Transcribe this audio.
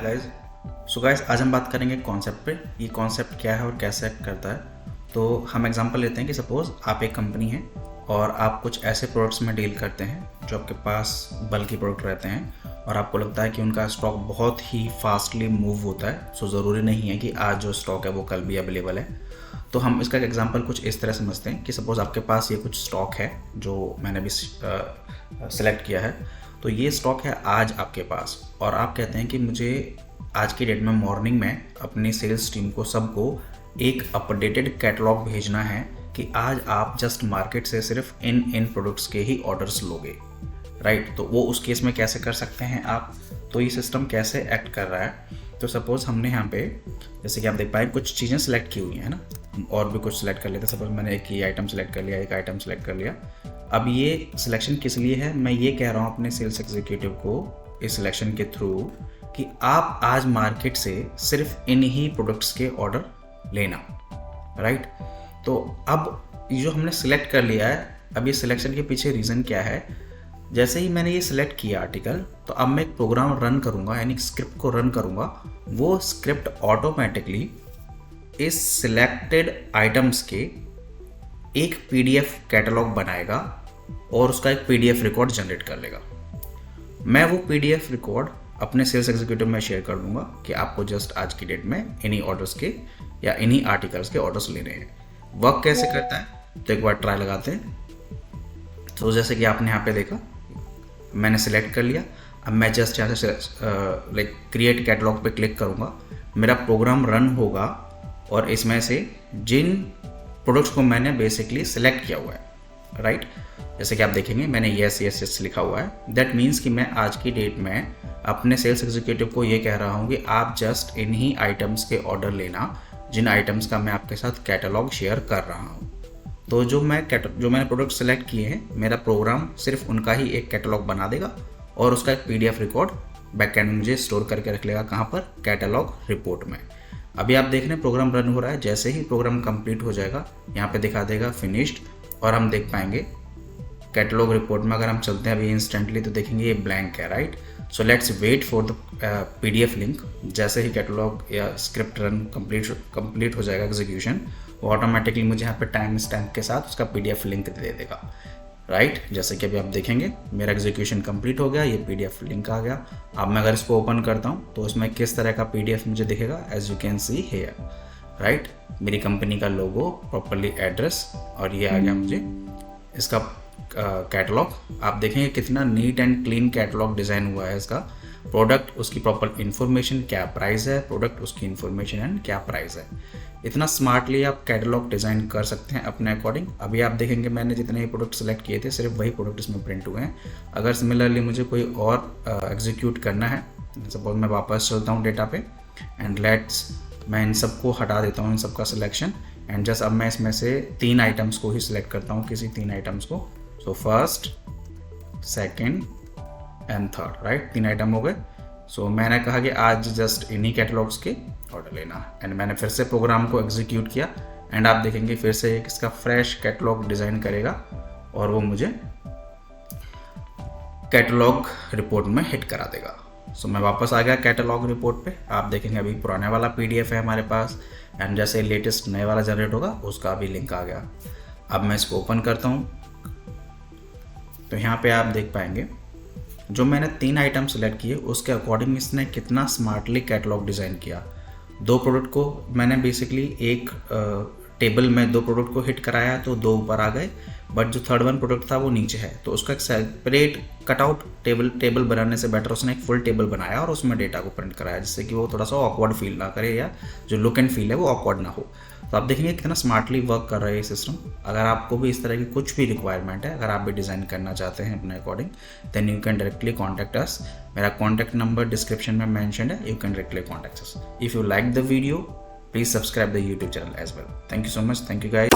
Guys. So guys, आज हम बात करेंगे कॉन्सेप्ट पे। ये कॉन्सेप्ट क्या है और कैसे एक्ट करता है। तो हम एग्जांपल लेते हैं कि सपोज़ आप एक कंपनी है और आप कुछ ऐसे प्रोडक्ट्स में डील करते हैं जो आपके पास बल्कि प्रोडक्ट रहते हैं और आपको लगता है कि उनका स्टॉक बहुत ही फास्टली मूव होता है। सो ज़रूरी नहीं है कि आज जो स्टॉक है वो कल भी अवेलेबल है। तो हम इसका एग्जांपल कुछ इस तरह समझते हैं कि सपोज़ आपके पास ये कुछ स्टॉक है जो मैंने भी सिलेक्ट किया है। तो ये स्टॉक है आज आपके पास और आप कहते हैं कि मुझे आज की डेट में मॉर्निंग में अपनी सेल्स टीम को सबको एक अपडेटेड कैटलॉग भेजना है कि आज आप जस्ट मार्केट से सिर्फ इन प्रोडक्ट्स के ही ऑर्डर्स लोगे, राइट। तो वो उस केस में कैसे कर सकते हैं आप। तो ये सिस्टम कैसे एक्ट कर रहा है। तो सपोज़ हमने यहाँ पे जैसे कि आप देख पाए कुछ चीज़ें सेलेक्ट की हुई हैं ना, और भी कुछ सेलेक्ट कर लेते। सपोज मैंने एक ही आइटम सेलेक्ट कर लिया, एक आइटम सेलेक्ट कर लिया। अब ये सिलेक्शन किस लिए है, मैं ये कह रहा हूँ अपने सेल्स एग्जीक्यूटिव को इस सिलेक्शन के थ्रू कि आप आज मार्केट से सिर्फ इन ही प्रोडक्ट्स के ऑर्डर लेना, राइट। तो अब जो हमने सिलेक्ट कर लिया है, अब ये सिलेक्शन के पीछे रीज़न क्या है। जैसे ही मैंने ये सिलेक्ट किया आर्टिकल, तो अब मैं एक प्रोग्राम रन करूँगा, यानी स्क्रिप्ट को रन करूँगा। वो स्क्रिप्ट ऑटोमेटिकली इस सिलेक्टेड आइटम्स के एक पीडीएफ कैटलॉग बनाएगा और उसका एक पीडीएफ रिकॉर्ड जनरेट कर लेगा। मैं वो पीडीएफ रिकॉर्ड अपने सेल्स एग्जीक्यूटिव में शेयर कर दूंगा कि आपको जस्ट आज की डेट में इन्हीं ऑर्डर्स के या इन्हीं आर्टिकल्स के ऑर्डर्स लेने हैं। वर्क कैसे करता है तो एक बार ट्राई लगाते हैं। तो जैसे कि आपने यहाँ पे देखा, मैंने सिलेक्ट कर लिया। अब मैं जस्ट यहाँ से लाइक क्रिएट कैटलॉग पे क्लिक करूँगा, मेरा प्रोग्राम रन होगा और इसमें से जिन प्रोडक्ट्स को मैंने बेसिकली सिलेक्ट किया हुआ है, राइट। जैसे कि आप देखेंगे मैंने येस येस येस लिखा हुआ है। दैट मीन्स कि मैं आज की डेट में अपने सेल्स एग्जीक्यूटिव को ये कह रहा हूँ कि आप जस्ट इन्हीं आइटम्स के ऑर्डर लेना जिन आइटम्स का मैं आपके साथ कैटलॉग शेयर कर रहा हूँ। तो जो मैंने प्रोडक्ट सेलेक्ट किए हैं, मेरा प्रोग्राम सिर्फ उनका ही एक कैटलॉग बना देगा और उसका एक पीडीएफ रिकॉर्ड बैकएंड में मुझे स्टोर करके रख लेगा। कहाँ पर? कैटलॉग रिपोर्ट में। अभी आप देख रहे हैं प्रोग्राम रन हो रहा है। जैसे ही प्रोग्राम कंप्लीट हो जाएगा, यहाँ पे दिखा देगा फिनिश्ड और हम देख पाएंगे कैटलॉग रिपोर्ट में। अगर हम चलते हैं अभी इंस्टेंटली तो देखेंगे ये ब्लैंक है, right. So let's wait for the PDF link. जैसे ही कैटलॉग या स्क्रिप्ट रन कंप्लीट हो जाएगा एग्जीक्यूशन, वो ऑटोमेटिकली मुझे यहाँ पे टाइम स्टैम्प के साथ उसका पीडीएफ लिंक दे देगा, राइट। जैसे कि अभी आप देखेंगे मेरा एग्जीक्यूशन कंप्लीट हो गया, ये पीडीएफ लिंक आ गया। अब मैं अगर इसको ओपन करता हूँ तो उसमें किस तरह का पीडीएफ मुझे दिखेगा, as you can see here, right. मेरी कंपनी का लोगो, प्रॉपरली एड्रेस, और ये आ गया मुझे इसका कैटलॉग। आप देखेंगे कितना neat and clean catalogue design हुआ है इसका। प्रोडक्ट, उसकी प्रॉपर इन्फॉर्मेशन, क्या प्राइस है, प्रोडक्ट, उसकी इन्फॉर्मेशन एंड क्या प्राइस है। इतना स्मार्टली आप कैटलॉग डिज़ाइन कर सकते हैं अपने अकॉर्डिंग। अभी आप देखेंगे मैंने जितने ही प्रोडक्ट सेलेक्ट किए थे, सिर्फ वही प्रोडक्ट इसमें प्रिंट हुए हैं। अगर सिमिलरली मुझे कोई और एग्जीक्यूट करना है, सपोज मैं वापस चलता हूँ डेटा पे एंड मैं इन सबको हटा देता हूँ, इन सबका सिलेक्शन, एंड जस्ट अब मैं इसमें से 3 आइटम्स को ही सिलेक्ट करता हूँ, किसी 3 आइटम्स को। So first, second and third, right. 3 item हो गए। सो मैंने कहा कि आज जस्ट इन्हीं कैटलॉग्स के ऑर्डर लेना है, एंड मैंने फिर से प्रोग्राम को एग्जीक्यूट किया एंड आप देखेंगे फिर से एक इसका फ्रेश कैटलॉग डिज़ाइन करेगा और वो मुझे कैटलॉग रिपोर्ट में हिट करा देगा। सो मैं वापस आ गया कैटलॉग रिपोर्ट पे। आप देखेंगे अभी पुराने वाला पीडीएफ है हमारे पास, एंड जैसे लेटेस्ट नए वाला जनरेट होगा उसका भी लिंक आ गया। अब मैं इसको ओपन करता हूँ तो यहाँ पे आप देख पाएंगे जो मैंने 3 आइटम सेलेक्ट किए उसके अकॉर्डिंग इसने कितना स्मार्टली कैटलॉग डिज़ाइन किया। 2 प्रोडक्ट को मैंने बेसिकली एक टेबल में 2 प्रोडक्ट को हिट कराया तो 2 ऊपर आ गए, बट जो थर्ड वन प्रोडक्ट था वो नीचे है। तो उसका एक सेपरेट कटआउट टेबल बनाने से बेटर उसने एक फुल टेबल बनाया और उसमें डेटा को प्रिंट कराया, जिससे कि वो थोड़ा सा ऑकवर्ड फील ना करे या जो लुक एंड फील है वो ऑकवर्ड ना हो। तो आप देखेंगे कितना स्मार्टली वर्क कर रहा है ये सिस्टम। अगर आपको भी इस तरह की कुछ भी रिक्वायरमेंट है, अगर आप भी डिज़ाइन करना चाहते हैं अपने according, then you can directly contact us. मेरा कॉन्टैक्ट नंबर डिस्क्रिप्शन में मेंशन है, you can directly contact us. If you like the video, please subscribe the YouTube channel as well. Thank you so much. Thank you guys.